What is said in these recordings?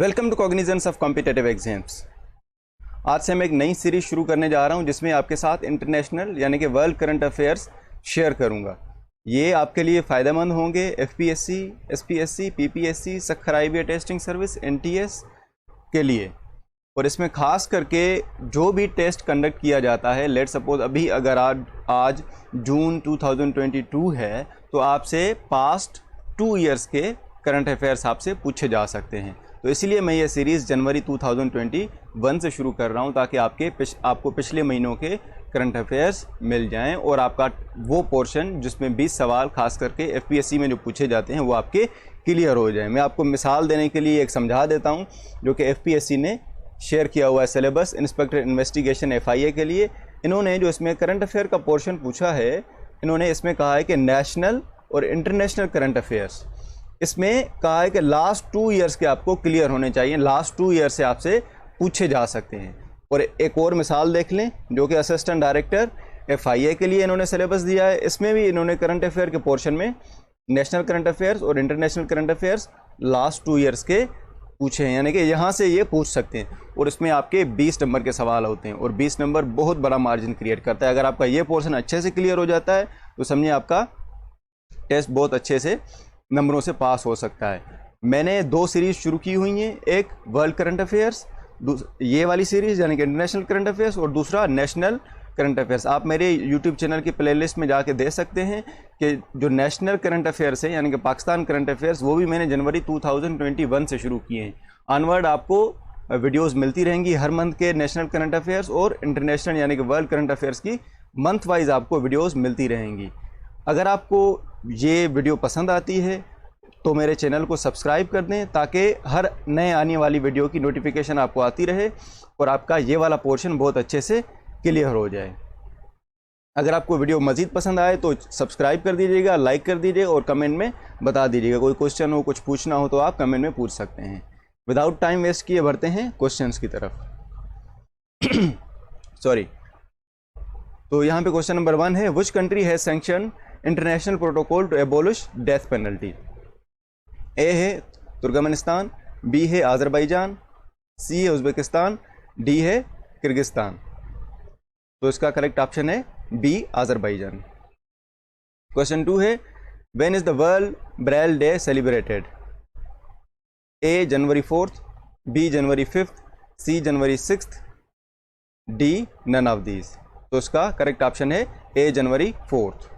Welcome to cognizance of competitive exams. आज से मैं एक नई सीरीज शुरू करने जा रहा हूं जिसमें आपके साथ इंटरनेशनल यानी कि वर्ल्ड करंट अफेयर्स शेयर करूंगा। ये आपके लिए फ़ायदेमंद होंगे FPSC, SPSC, PPSC, Sukkur IBA testing service, NTS के लिए। और इसमें ख़ास करके जो भी टेस्ट कंडक्ट किया जाता है, लेट सपोज अभी अगर आज जून 2022 है तो आपसे पास्ट 2 ईयर्स के करंट अफेयर्स आपसे पूछे जा सकते हैं। तो इसलिए मैं ये सीरीज़ जनवरी 2021 से शुरू कर रहा हूँ ताकि आपको पिछले महीनों के करंट अफेयर्स मिल जाएं और आपका वो पोर्शन जिसमें 20 सवाल खास करके एफपीएससी में जो पूछे जाते हैं वो आपके क्लियर हो जाएं। मैं आपको मिसाल देने के लिए एक समझा देता हूँ जो कि एफपीएससी ने शेयर किया हुआ है सिलेबस इंस्पेक्टर इन्वेस्टिगेशन एफआईए के लिए। इन्होंने जो इसमें करंट अफेयर का पोर्शन पूछा है, इन्होंने इसमें कहा है कि नेशनल और इंटरनेशनल करंट अफेयर्स, इसमें कहा है कि लास्ट 2 ईयर्स के आपको क्लियर होने चाहिए, लास्ट 2 ईयर से आपसे पूछे जा सकते हैं। और एक और मिसाल देख लें जो कि असिस्टेंट डायरेक्टर एफआईए के लिए इन्होंने सिलेबस दिया है। इसमें भी इन्होंने करंट अफेयर के पोर्शन में नेशनल करंट अफेयर्स और international current affairs last 2 years के पूछे हैं, यानी कि यहाँ से ये पूछ सकते हैं। और इसमें आपके 20 नंबर के सवाल होते हैं और 20 नंबर बहुत बड़ा मार्जिन क्रिएट करता है। अगर आपका ये पोर्शन अच्छे से क्लियर हो जाता है तो समझिए आपका टेस्ट बहुत अच्छे से नंबरों से पास हो सकता है। मैंने 2 सीरीज़ शुरू की हुई हैं, एक वर्ल्ड करंट अफेयर्स, ये वाली सीरीज़ यानी कि इंटरनेशनल करंट अफेयर्स, और दूसरा नेशनल करंट अफेयर्स। आप मेरे यूट्यूब चैनल की प्लेलिस्ट में जाके देख सकते हैं कि जो नेशनल करंट अफेयर्स है यानी कि पाकिस्तान करंट अफेयर्स, वो भी मैंने जनवरी 2021 से शुरू किए हैं। ऑनवर्ड आपको वीडियोज़ मिलती रहेंगी हर मंथ के नेशनल करंट अफेयर्स और इंटरनेशनल यानी कि वर्ल्ड करंट अफेयर्स की मंथ वाइज आपको वीडियोज़ मिलती रहेंगी। अगर आपको ये वीडियो पसंद आती है तो मेरे चैनल को सब्सक्राइब कर दें ताकि हर नए आने वाली वीडियो की नोटिफिकेशन आपको आती रहे और आपका ये वाला पोर्शन बहुत अच्छे से क्लियर हो जाए। अगर आपको वीडियो मज़ीद पसंद आए तो सब्सक्राइब कर दीजिएगा, लाइक कर दीजिए और कमेंट में बता दीजिएगा। कोई क्वेश्चन हो, कुछ पूछना हो तो आप कमेंट में पूछ सकते हैं। विदाउट टाइम वेस्ट किए बढ़ते हैं क्वेश्चंस की तरफ। सॉरी, तो यहाँ पे क्वेश्चन नंबर 1 है, which country has sanction international protocol to abolish death penalty. A है तुर्कमेनिस्तान, बी है आज़रबाईजान, सी है उज़्बेकिस्तान, डी है किर्गिस्तान। तो इसका करेक्ट ऑप्शन है बी आज़रबाईजान। क्वेश्चन 2 है, when is the world braille day celebrated. A January 4th, B January 5th, C January 6th, D none of these. तो इसका correct option है ए January 4th।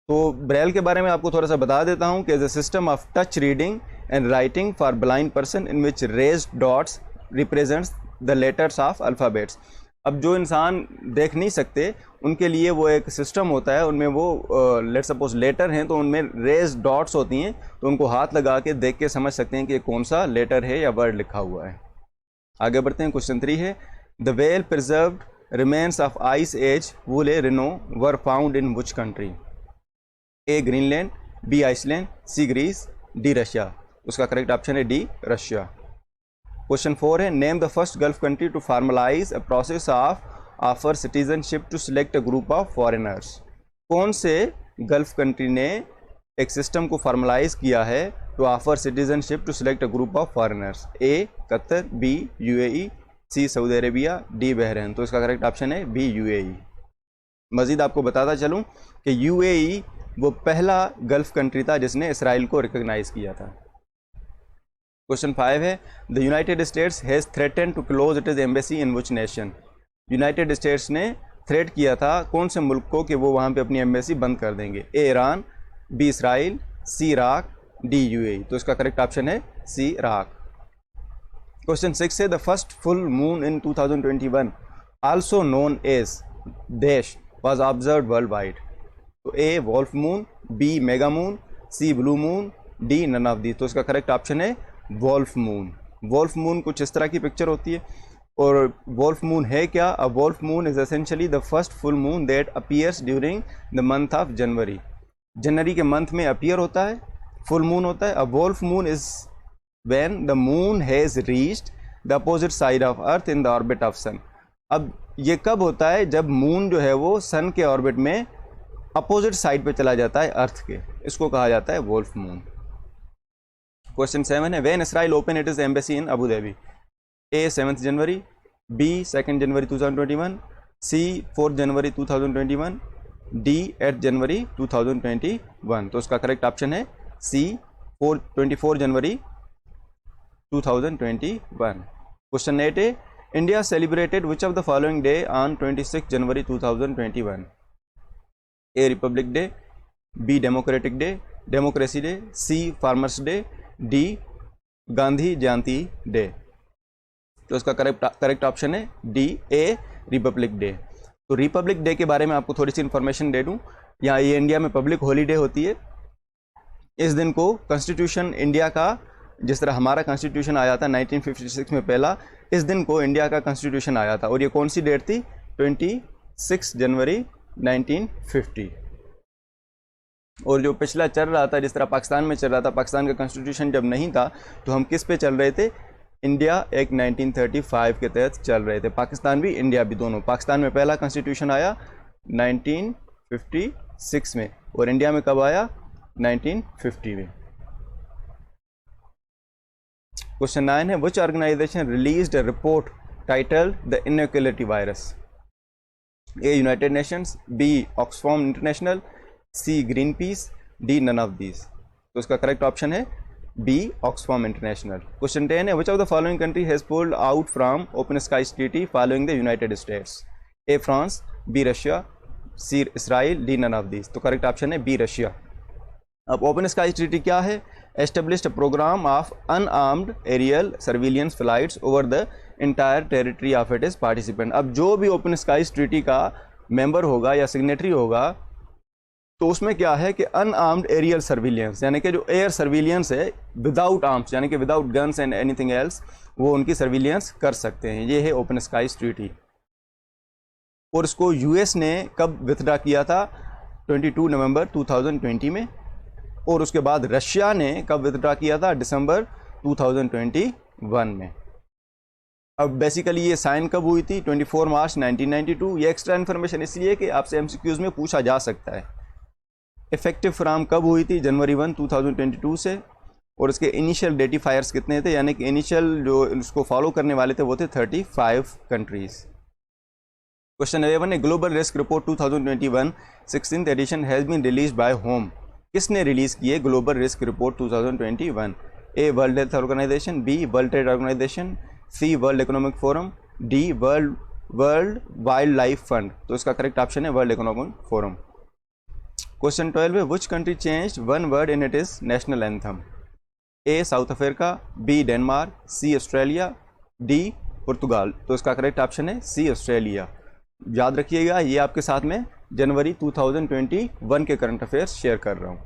तो Braille के बारे में आपको थोड़ा सा बता देता हूँ कि is a system of touch reading and writing for blind person in which raised dots represents the letters of alphabets. अब जो इंसान देख नहीं सकते उनके लिए वो एक सिस्टम होता है, उनमें वो लेट सपोज लेटर हैं तो उनमें रेज डॉट्स होती हैं, तो उनको हाथ लगा के देख के समझ सकते हैं कि कौन सा लेटर है या वर्ड लिखा हुआ है। आगे बढ़ते हैं। क्वेश्चन 3 है, the well preserved remains of ice age woolly rhino were found in which country. A Greenland, B Iceland, C Greece, D Russia. उसका करेक्ट ऑप्शन है डी रशिया। क्वेश्चन 4 है, name the first gulf country to formalise a process of offer citizenship to select a group of foreigners. कौन से gulf country ने एक system को formalise किया है to offer citizenship to select a group of foreigners. A Qatar, B UAE, C Saudi Arabia, D Bahrain. तो इसका correct option है बी यूएई। मजीद आपको बताता चलूँ कि यूएई वो पहला गल्फ कंट्री था जिसने इसराइल को रिकॉग्नाइज किया था। क्वेश्चन 5 है, the United States has threaten to close it is embassy in which nation. United States ने थ्रेट किया था कौन से मुल्क को कि वो वहाँ पे अपनी एम्बेसी बंद कर देंगे। ए ईरान, बी इसराइल, सी इराक, डी यूएई। तो इसका करेक्ट ऑप्शन है सी इराक। क्वेश्चन 6 है, the first full moon in 2021 also known as dash was observed world wide. तो A wolf moon, B mega moon, C blue moon, D none of the. तो इसका correct option है wolf moon. Wolf moon कुछ इस तरह की picture होती है। और वॉल्फ मून है क्या? A wolf moon is essentially the first full moon that appears during the month of January. जनवरी के मंथ में अपीयर होता है, फुल मून होता है। A wolf moon is when the moon has reached the opposite side of earth in the orbit of sun. अब ये कब होता है? जब मून जो है वो सन के ऑर्बिट में अपोजिट साइड पे चला जाता है अर्थ के, इसको कहा जाता है वॉल्फ मून। क्वेश्चन 7 है when Israel open it is embassy in Abu Dhabi? A 7 January, B 2 January 2021, C 4 January 2021, D 8 January 2021। तो उसका करेक्ट ऑप्शन है सी 24 जनवरी 2021। क्वेश्चन 8 है India celebrated which of the following day on 26 January 2021? A republic day, B democratic day, democracy day, C farmers day, D Gandhi Jayanti day. तो इसका correct option है D A republic day. तो republic day के बारे में आपको थोड़ी सी इन्फॉर्मेशन दे दूं। यहाँ ये इंडिया में पब्लिक हॉलीडे होती है। इस दिन को कॉन्स्टिट्यूशन इंडिया का, जिस तरह हमारा कॉन्स्टिट्यूशन आया था 1956 में पहला, इस दिन को इंडिया का कॉन्स्टिट्यूशन आया था। और ये कौन सी डेट थी? 26 जनवरी 1950। और जो पिछला चल रहा था, जिस तरह पाकिस्तान में चल रहा था, पाकिस्तान का कॉन्स्टिट्यूशन जब नहीं था तो हम किस पे चल रहे थे? इंडिया एक्ट 1935 के तहत चल रहे थे। पाकिस्तान भी इंडिया भी दोनों। पाकिस्तान में पहला कॉन्स्टिट्यूशन आया 1956 में और इंडिया में कब आया? 1950 में। क्वेश्चन 9 है which organisation released a report titled the inequality virus? A United Nations, B Oxfam International, C Greenpeace, D none of these. तो इसका करेक्ट ऑप्शन है बी ऑक्सफैम इंटरनेशनल। क्वेश्चन 10 है which of the following country has pulled out from open skies treaty following the United States? A France, B Russia, C Israel, D none of these. तो correct option है B Russia. अब open skies treaty क्या है? Established programme of unarmed aerial surveillance flights over the entire territory of it is participant. अब जो भी open skies treaty का member होगा या सिग्नेटरी होगा तो उसमें क्या है कि अनआर्म्ड एरियल सर्विलियंस, यानी कि जो एयर सर्विलियंस है विदाउट आर्म्स, यानी कि without guns and anything else, वो उनकी सर्विलियंस कर सकते हैं। ये है ओपन स्काईज ट्रीटी। और इसको यूएस ने कब विथड्रा किया था? 22 नवंबर 2020 में। और उसके बाद रशिया ने कब विथड्रा किया था? दिसंबर 2021 में। अब बेसिकली ये साइन कब हुई थी? 24 मार्च 1992। ये एक्स्ट्रा इन्फॉर्मेशन इसलिए कि आपसे एमसीक्यूज में पूछा जा सकता है। इफेक्टिव फ्राम कब हुई थी? जनवरी 1 2022 से। और इसके इनिशियल डेटिफायर्स कितने थे? यानी कि इनिशियल जो इसको फॉलो करने वाले थे वो थे 35 कंट्रीज। क्वेश्चन 11 है global risk report 2021 16th edition has been released by whom? किसने रिलीज की है global risk report 2021? A World Health Organization, B World Trade Organization, C World Economic Forum, D World Wildlife Fund. तो इसका correct option है World Economic Forum. Question 12 है which country changed one word in it is national anthem? A South Africa, B Denmark, C Australia, D पुर्तगाल। तो इसका correct option है सी Australia. याद रखिएगा ये आपके साथ में जनवरी 2021 के करंट अफेयर्स शेयर कर रहा हूँ।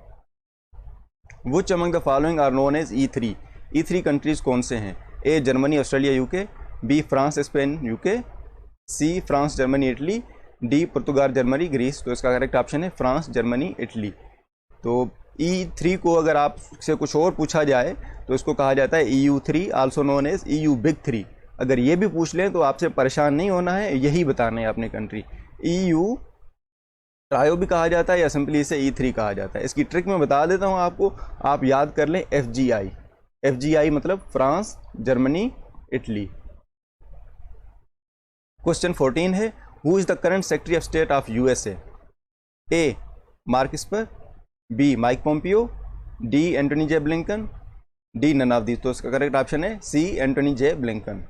Which among the following are known as E3? E3 countries कौन से हैं? A Germany, Australia, UK, B France, Spain, UK, C France, Germany, Italy, D पुर्तगाल, जर्मनी, ग्रीस। तो इसका करेक्ट ऑप्शन है फ्रांस, जर्मनी, इटली। तो E3 को अगर आपसे कुछ और पूछा जाए तो इसको कहा जाता है EU3, also known as EU big 3। अगर ये भी पूछ लें तो आपसे परेशान नहीं होना है, यही बताना है अपनी कंट्री। EU ट्रायो भी कहा जाता है या सिंपली इसे E3 कहा जाता है। इसकी ट्रिक मैं बता देता हूँ आपको, आप याद कर लें FGI। FGI मतलब फ्रांस, जर्मनी, इटली। क्वेश्चन 14 है who is the current secretary of state of USA? A Mark Esper, B Mike Pompeo, D Antony J Blinken, D none of these. तो इसका करेक्ट ऑप्शन है C Antony J Blinken.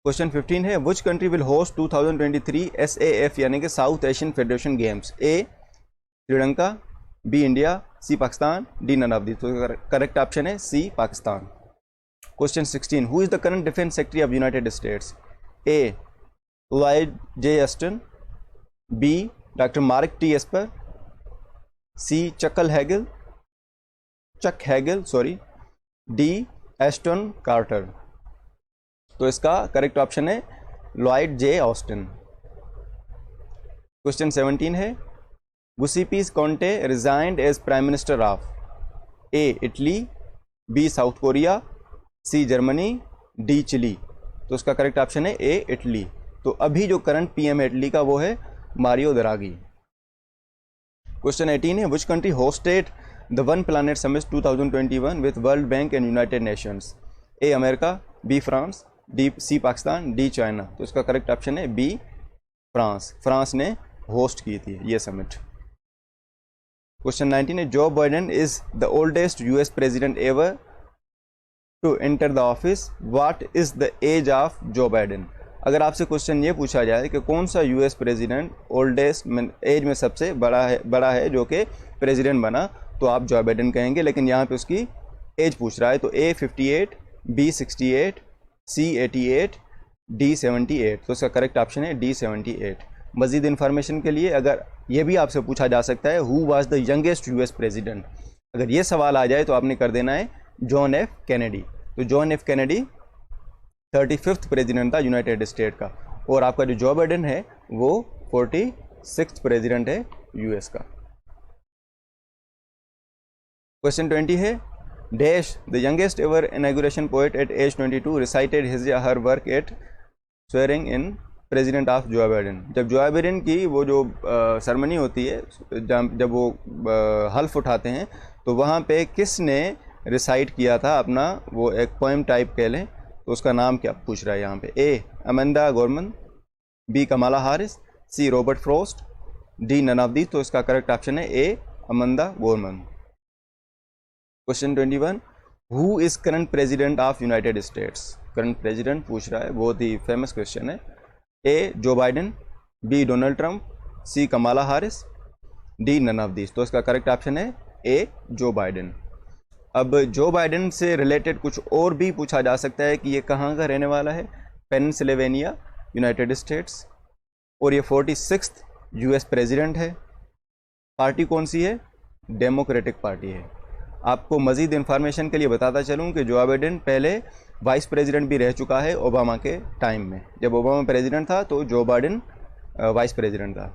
Question 15 है which country will host 2023 SAF यानी कि South Asian Federation Games? A Sri Lanka, B India, C Pakistan, D none of these. तो correct option है C Pakistan. Question 16 who is the current defence secretary of United States? A Lloyd J Austin, B doctor Mark T Esper, C Chuck Hagel, D Ashton Carter. तो इसका correct option है Lloyd J Austin. Question 17 है Giuseppe Conte resigned as prime minister of? A Italy, B South Korea, C Germany, D Chile. तो उसका correct option है ए Italy. तो अभी जो करंट PM है इटली का वो है मारियो द्रागी। क्वेश्चन 18 है which country hosted the one planet summit 2021 with World Bank and United Nations? A America, B France, D C Pakistan, D China. तो इसका करेक्ट ऑप्शन है बी फ्रांस। फ्रांस ने host की थी ये समिट। क्वेश्चन 19 है Joe Biden is the oldest US president ever to enter the office, what is the age of Joe Biden? अगर आपसे क्वेश्चन ये पूछा जाए कि कौन सा यूएस प्रेसिडेंट ओल्डेस्ट एज में सबसे बड़ा है जो कि प्रेसिडेंट बना, तो आप जो बाइडेन कहेंगे, लेकिन यहाँ पे उसकी एज पूछ रहा है। तो ए 58, बी 68, सी 88, डी 78। तो इसका करेक्ट ऑप्शन है डी 78। मज़ीद इन्फॉर्मेशन के लिए अगर ये भी आपसे पूछा जा सकता है who was the youngest US president, अगर ये सवाल आ जाए तो आपने कर देना है जॉन एफ कैनेडी। तो John F Kennedy 35th president था यूनाइटेड स्टेट का, और आपका जो जो बाइडेन है वो 46th प्रेसिडेंट है यूएस का। क्वेश्चन 20 है dash the youngest ever inauguration poet at age 22 recited his या her work at swearing in president of Joe Biden? जब जो बाइडेन की वो जो सेरेमनी होती है, जब वो हल्फ उठाते हैं, तो वहाँ पे किसने रिसाइट किया था अपना वो एक पोएम टाइप कह लें, तो उसका नाम क्या पूछ रहा है यहाँ पे? A Amanda Gorman, B Kamala Harris, C Robert Frost, D none of the. तो इसका करेक्ट ऑप्शन है A Amanda Gorman. Question 21 who is current president of United States? Current president पूछ रहा है, बहुत ही फेमस क्वेश्चन है। A Joe Biden, B Donald Trump, C Kamala Harris, D none of these. तो इसका करेक्ट ऑप्शन है A Joe Biden. अब Joe Biden से रिलेटेड कुछ और भी पूछा जा सकता है कि ये कहाँ का रहने वाला है। पेनिसिल्वेनिया, यूनाइटेड स्टेट्स, और ये 46th यूएस प्रेसिडेंट है। पार्टी कौन सी है? डेमोक्रेटिक पार्टी है। आपको मज़ीद इन्फॉर्मेशन के लिए बताता चलूँ कि जो बाइडेन पहले वाइस प्रेसिडेंट भी रह चुका है ओबामा के टाइम में। जब ओबामा प्रेसिडेंट था तो जो बाइडेन वाइस प्रेसिडेंट था।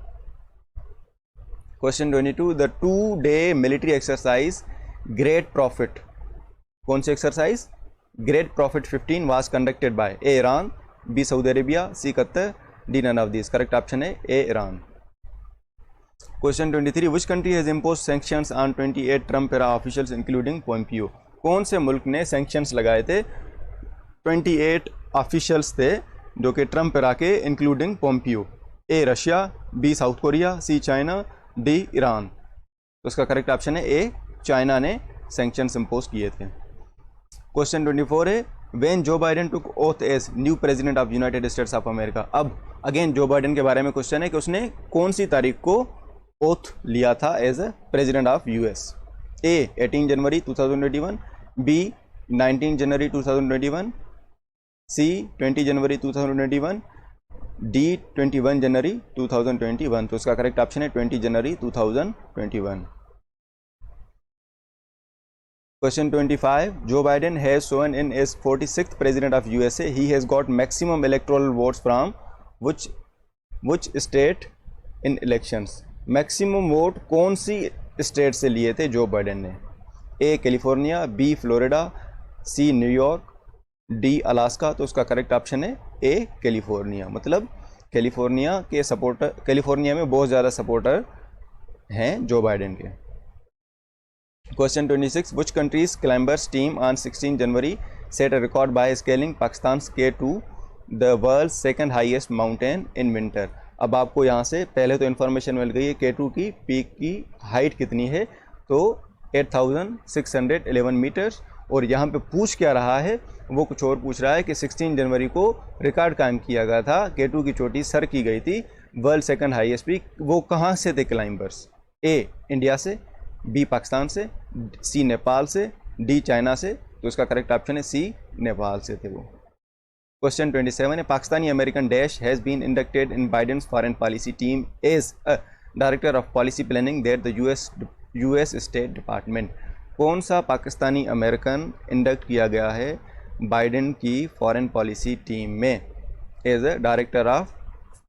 Question 22 the 2-day military exercise Great Prophet, कौन सी exercise? Great Prophet 15 was conducted by A Iran, B Saudi Arabia, C Qatar, D none of this. Correct option है A Iran. Question 23 which country has impose sanctions on 28 Trump era officials including Pompeo? कौन से मुल्क ने sanctions लगाए थे? 28 officials थे जो कि ट्रम्प एरा के including Pompeo. A Russia, B South Korea, C China, D Iran. तो उसका करेक्ट ऑप्शन है ए चाइना ने सैंक्शंस इम्पोज किए थे। क्वेश्चन 24 है when Joe Biden took oath as new president of United States of America? अब again Joe Biden के बारे में क्वेश्चन है कि उसने कौन सी तारीख को ओथ लिया था as a president of US? A 18 January 2021, B 19 January 2021, C 20 January 2021, D 21 January 2021। तो उसका करेक्ट ऑप्शन है 20 January 2021। Question 25 Joe Biden has sworn in as 46th president of USA. He has got maximum electoral votes from which state in elections? Maximum vote कौन सी state से लिए थे Joe Biden ने? A California, B Florida, C New York, D Alaska. तो उसका correct option है ए California. मतलब कैलिफोर्निया में बहुत ज़्यादा सपोर्टर हैं जो बाइडेन के। Question 26 which country's climbers team on 16 January set a record by scaling Pakistan's K2, the world's second highest mountain in winter? अब आपको यहाँ से पहले तो इन्फॉर्मेशन मिल गई है K2 की पीक की हाइट कितनी है, तो 8611 मीटर्स। और यहाँ पे पूछ क्या रहा है, वो कुछ और पूछ रहा है कि 16 जनवरी को रिकॉर्ड कायम किया गया था, K2 की चोटी सर की गई थी, वर्ल्ड सेकंड हाईएस्ट पीक। वो कहाँ से थे क्लाइंबर्स? ए इंडिया से, बी पाकिस्तान से, सी नेपाल से, डी चाइना से। तो इसका करेक्ट ऑप्शन है सी नेपाल से थे वो। क्वेश्चन 27 है Pakistani American dash has been inducted in Biden's foreign policy team as a director of policy planning there the US State Department? कौन सा पाकिस्तानी अमेरिकन इंडक्ट किया गया है बाइडेन की फॉरेन पॉलिसी टीम में as a director of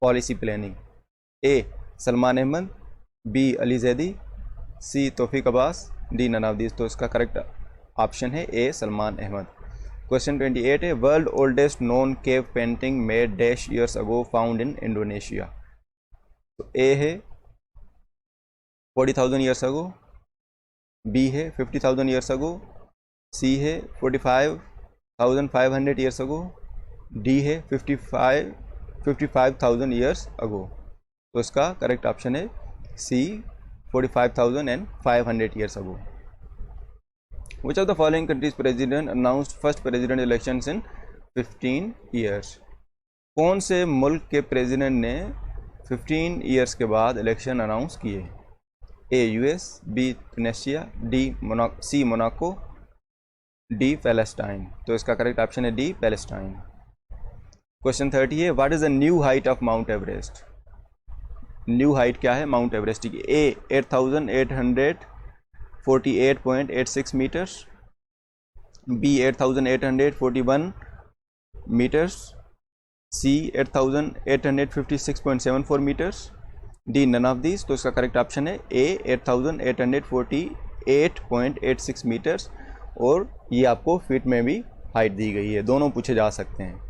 policy planning? A Salman Ahmed, B Ali Zaidi, C Taufiq Abbas, D none of this. तो इसका करेक्ट ऑप्शन है ए सलमान अहमद। क्वेश्चन 28 है world oldest non cave painting made dash years ago found in Indonesia? तो ए है 40,000 years ago, B है 50,000 years ago, सी है 45,500 years ago, D है 55,000 years ago. तो इसका करेक्ट ऑप्शन है सी 45,500 years ago. Which of the following countries president announced first president elections in 15 years? कौन से मुल्क के प्रेसिडेंट ने 15 ईयर्स के बाद इलेक्शन अनाउंस किए? A US, B Tunisia, C Monaco, D Palestine. तो इसका करेक्ट ऑप्शन है डी पैलेस्टाइन। क्वेश्चन 30 है, what is the new height of Mount Everest? New height क्या है माउंट एवरेस्ट की? A 8,848.86 metres, B 8,841 metres, C 8,856.74 metres, D none of this. तो इसका correct option है ए 8,848.86 मीटर्स, और ये आपको फीट में भी हाइट दी गई है, दोनों पूछे जा सकते हैं।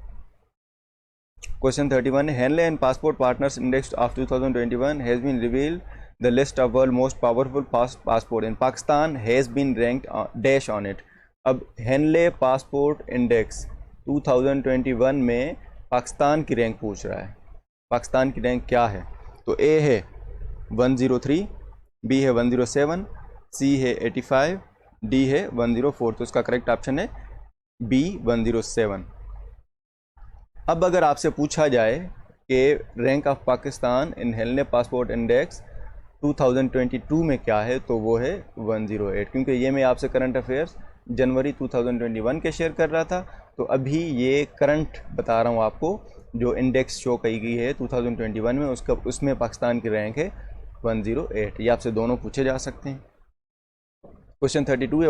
क्वेश्चन 31 है, Henley and passport partners index of 2021 has been revealed the list of world most powerful passport in Pakistan has been ranked dash on it. अब हेनले पासपोर्ट इंडेक्स 2021 में पाकिस्तान की रैंक पूछ रहा है। पाकिस्तान की रैंक क्या है? तो ए है 103, बी है 107, सी है 85, डी है 104। तो इसका करेक्ट ऑप्शन है बी 107। अब अगर आपसे पूछा जाए कि rank of Pakistan in Henley passport index 2022 में क्या है, तो वो है 108। क्योंकि ये मैं आपसे करंट अफेयर्स जनवरी 2021 के शेयर कर रहा था, तो अभी ये करंट बता रहा हूँ आपको। जो इंडेक्स शो की गई है 2021 में, उसमें पाकिस्तान की रैंक है 108। ये आपसे दोनों पूछे जा सकते हैं। क्वेश्चन 32 है,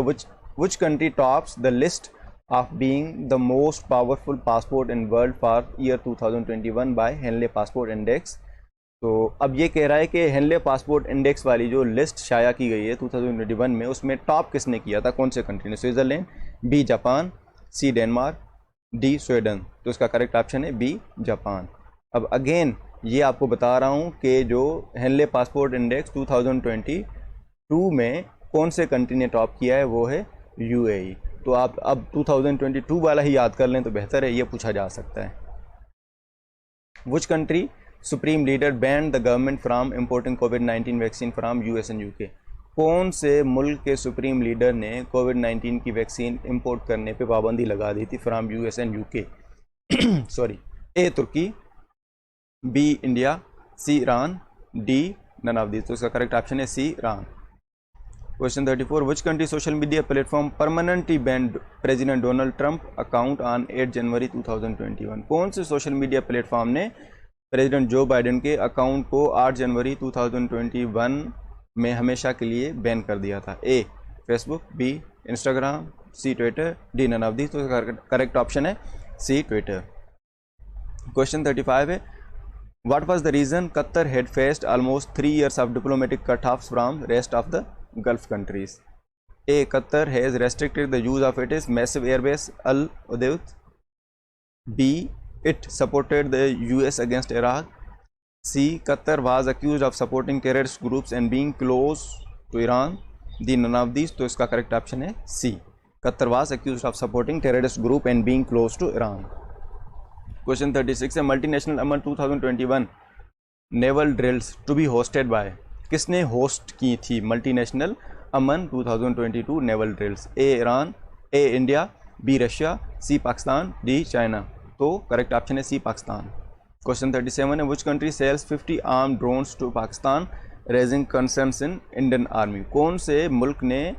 which country tops the list of being the most powerful passport in world for year 2021 by Henley passport index. तो अब ये कह रहा है कि हेनले पासपोर्ट इंडेक्स वाली जो लिस्ट शाया की गई है 2021 में, उसमें टॉप किसने किया था, कौन से कंट्री ने? Switzerland, B Japan, C Denmark, D Sweden. तो इसका करेक्ट ऑप्शन है बी जापान। अब अगेन ये आपको बता रहा हूँ कि जो हेनले पासपोर्ट इंडेक्स 2022 में कौन से कंट्री ने टॉप किया है, वो है यूएई। तो आप अब 2022 वाला ही याद कर लें तो बेहतर है, ये पूछा जा सकता है। Which country supreme leader band the government from importing covid vaccine from US and UK? कौन से मुल्क के सुप्रीम लीडर ने कोविड-19 की वैक्सीन इंपोर्ट करने पे पाबंदी लगा दी थी from US and UK? Sorry, A Turkey, B India, C Iran, D none of this. तो इसका करेक्ट ऑप्शन है C Iran. Question 34, which country social media platform permanently banned president Donald Trump account on 8 January 2021? कौन से social media platform ने president Joe Biden के account को 8 January 2021 में हमेशा के लिए बैन कर दिया था? A Facebook, B Instagram, C Twitter, D none of this. तो करेक्ट ऑप्शन है सी ट्विटर। क्वेश्चन 35 है, what was the reason Qatar had faced almost 3 years of diplomatic cut offs from rest of the Gulf countries? A Qatar has restricted the use of its massive airbase Al Udeid, B it supported the US against Iraq, C Qatar was accused of supporting terrorist groups and being close to Iran, D none of these। तो इसका correct option है C, Qatar was accused of supporting terrorist group and being close to Iran। Question 36 है, multinational Aman 2021 naval drills to be hosted by? किसने host की थी multinational Aman 2022 naval drills? A Iran, A India, B Russia, C Pakistan, D China. तो correct option है C Pakistan. Question 37 है, which country sells 50 arm drones to Pakistan raising concerns in Indian army? कौन से मुल्क ने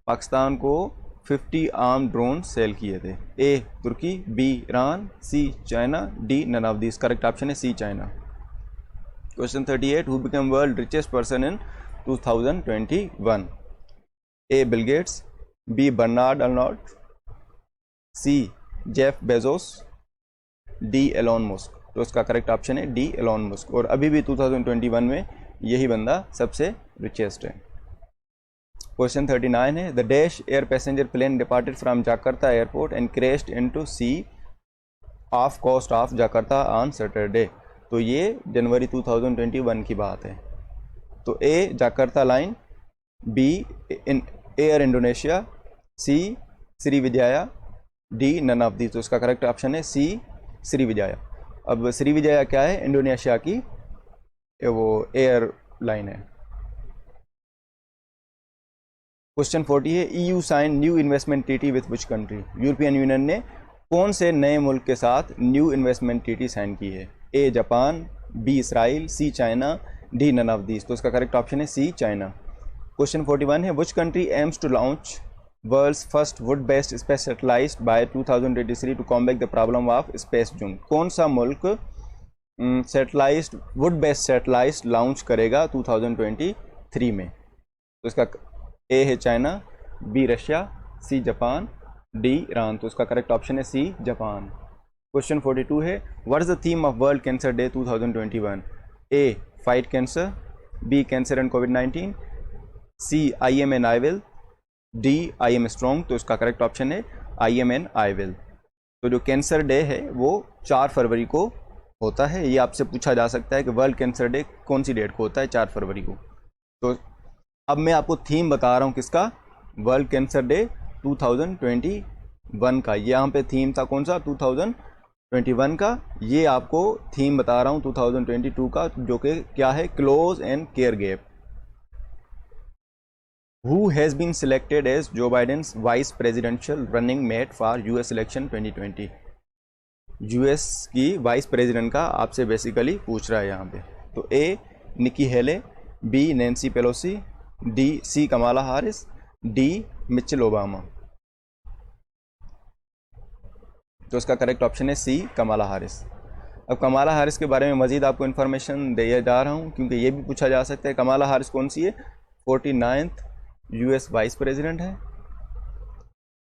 पाकिस्तान को 50 आर्म ड्रोन सेल किए थे? A Turkey, B Iran, C China, D none of this. Correct option है C China. Question 38, who become world richest person in 2021? A Bill Gates, B Bernard Arnault, C Jeff Bezos, D Elon Musk. तो इसका correct option है D Elon Musk. और अभी भी 2021 में यही बंदा सबसे रिचेस्ट है। क्वेश्चन 39 है, the dash air passenger plane departed from Jakarta airport and crashed into sea off coast of Jakarta on Saturday. तो ये जनवरी 2021 की बात है। तो A Jakarta line, B air Indonesia, C Sriwijaya, D none of the. तो इसका correct option है सी श्रीविजया। अब श्रीविजया क्या है? इंडोनेशिया की वो एयरलाइन है। क्वेश्चन 40 है EU sign new investment treaty with which country? European Union ने कौन से नए मुल्क के साथ न्यू इन्वेस्टमेंट ट्रीटी साइन की है? A Japan, B Israel, C China, D none of these. तो इसका करेक्ट ऑप्शन है सी चाइना। क्वेश्चन 41 है which country aims to launch world's first wood based space satellite by 2023 to combat the problem of space junk? कौन सा मुल्क satellite wood based satellite launch करेगा 2023 में? तो इसका ए है China, B Russia, C Japan, D Iran. तो इसका करेक्ट ऑप्शन है सी जापान। क्वेश्चन 42 है what is the theme of world cancer day 2021? A fight cancer, B cancer and कोविड-19, C I am and I will, D I am strong. तो इसका correct option है I am and I will. तो जो cancer day है वो 4 फरवरी को होता है। ये आपसे पूछा जा सकता है कि वर्ल्ड कैंसर डे कौन सी डेट को होता है? 4 फरवरी को। तो अब मैं आपको थीम बता रहा हूँ किसका? वर्ल्ड कैंसर डे 2021 का। यहाँ पे थीम था कौन सा? 2021 का। ये आपको थीम बता रहा हूँ 2022 का, जो कि क्या है? Close and care gap. Who has been selected as Joe Biden's vice presidential running mate for US election 2020? US की वाइस प्रेसिडेंट का आपसे बेसिकली पूछ रहा है यहाँ पे। तो A Nikki Haley, B Nancy Pelosi, D C Kamala Harris, D Michelle Obama. तो इसका करेक्ट ऑप्शन है सी कमाला हारिस। अब कमाला हारिस के बारे में मजीद आपको इन्फॉर्मेशन दिया जा रहा हूँ, क्योंकि ये भी पूछा जा सकता है कमाला हारिस कौन सी है? 49th US वाइस प्रेसिडेंट है।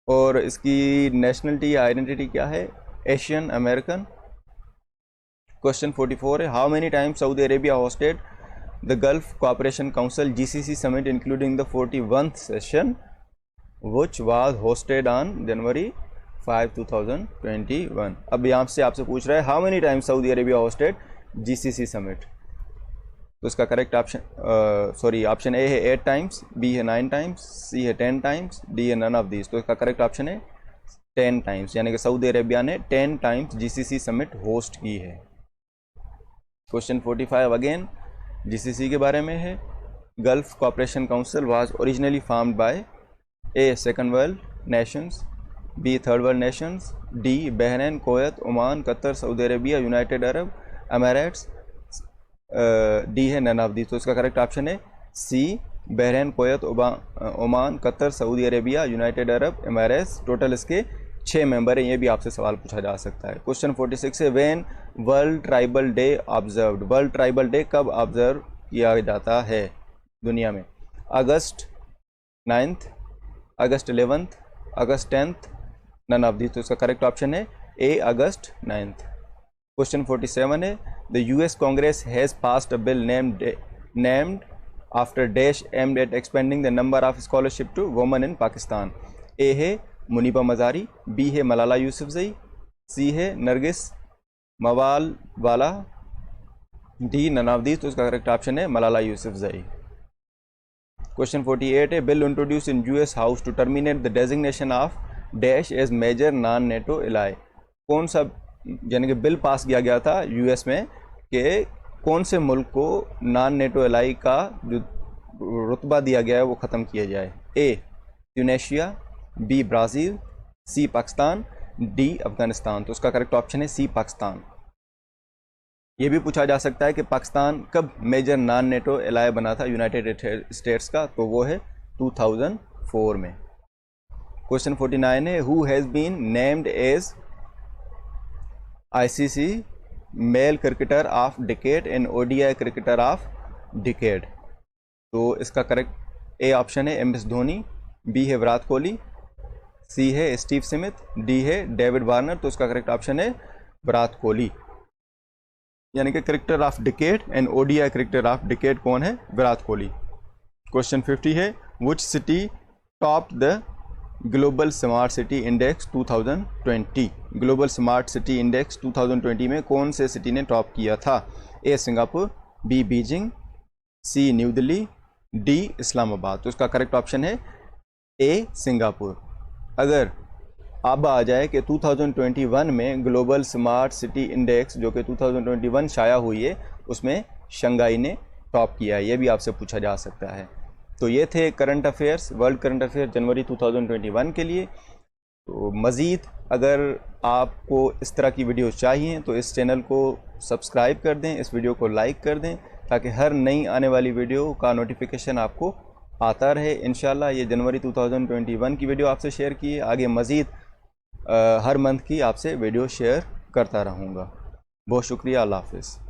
और इसकी नेशनलिटी या आइडेंटिटी क्या है? Asian American. क्वेश्चन 44 है how many times Saudi Arabia hosted the gulf Cooperation council GCC summit including the 41th session which was hosted on January 5, 2021। अब यहाँ से आपसे पूछ रहा है how many times Saudi Arabia hosted GCC summit? तो इसका करेक्ट ऑप्शन ए है 8 टाइम्स, बी है 9 टाइम्स, सी है 10 टाइम्स, डी है नन ऑफ दीज। तो इसका करेक्ट ऑप्शन है 10 टाइम्स, यानी कि सऊदी अरेबिया ने 10 टाइम्स GCC समिट होस्ट की है। क्वेश्चन 45 अगेन GCC के बारे में है। Gulf Cooperation Council was originally formed by A second world nations, B third world nations, D Bahrain, Kuwait, Oman, Qatar, Saudi Arabia, United Arab Emirates, D है none of the. तो इसका correct option है C Bahrain, Kuwait, Oman, Qatar, Saudi Arabia, United Arab Emirates. Total इसके 6 member हैं। ये भी आपसे सवाल पूछा जा सकता है। क्वेश्चन 46 है when world tribal day observed? World tribal day कब ऑब्जर्व किया जाता है दुनिया में? August 9th, August 11th, August 10th, none of the. तो इसका करेक्ट ऑप्शन है ए अगस्त 9th। क्वेश्चन 47 है the US Congress has passed a bill named after dash aimed at expanding the number of scholarship to women in Pakistan। A है Muniba Mazari, B है Malala Yousafzai, C है Nargis Mavalvala, D none of these. तो इसका correct option है Malala Yousafzai. Question 48 है bill introduce in US house to terminate the designation of dash as major non NATO ally. कौन सा यानी कि बिल पास किया गया था US में कि कौन से मुल्क को नॉन नेटो एलाई का जो रुतबा दिया गया है वो ख़त्म किया जाए? ए ट्यूनेशिया, बी ब्राज़ील, सी पाकिस्तान, डी अफगानिस्तान। तो उसका करेक्ट ऑप्शन है सी पाकिस्तान। ये भी पूछा जा सकता है कि पाकिस्तान कब मेजर नॉन नेटो एलाई बना था यूनाइटेड स्टेट्स का? तो वो है 2004 में। क्वेश्चन 49 है who has been named as ICC male cricketer of decade and ODI cricketer of decade? तो इसका करेक्ट ए ऑप्शन है MS धोनी, बी है विराट कोहली, सी है स्टीव स्मिथ, डी है डेविड वार्नर। तो इसका करेक्ट ऑप्शन है विराट कोहली, यानी कि cricketer of decade and ODI cricketer of decade कौन है? विराट कोहली। क्वेश्चन 50 है which city top the global smart city index 2020? Global smart city index 2020 में कौन से सिटी ने टॉप किया था? ए सिंगापुर, बी बीजिंग, सी न्यू दिल्ली, डी इस्लामाबाद। तो इसका करेक्ट ऑप्शन है ए सिंगापुर। अगर अब आ जाए कि 2021 में ग्लोबल स्मार्ट सिटी इंडेक्स जो कि 2021 शाया हुई है, उसमें शंघाई ने टॉप किया है, ये भी आपसे पूछा जा सकता है। तो ये थे current affairs, world current affair जनवरी 2021 के लिए। तो मज़ीद अगर आपको इस तरह की वीडियोस चाहिए तो इस चैनल को सब्सक्राइब कर दें, इस वीडियो को लाइक कर दें, ताकि हर नई आने वाली वीडियो का नोटिफिकेशन आपको आता रहे। इंशाल्लाह ये जनवरी 2021 की वीडियो आपसे शेयर की है, आगे मज़ीद हर मंथ की आपसे वीडियो शेयर करता रहूँगा। बहुत शुक्रिया, अल्लाह हाफ़िज़।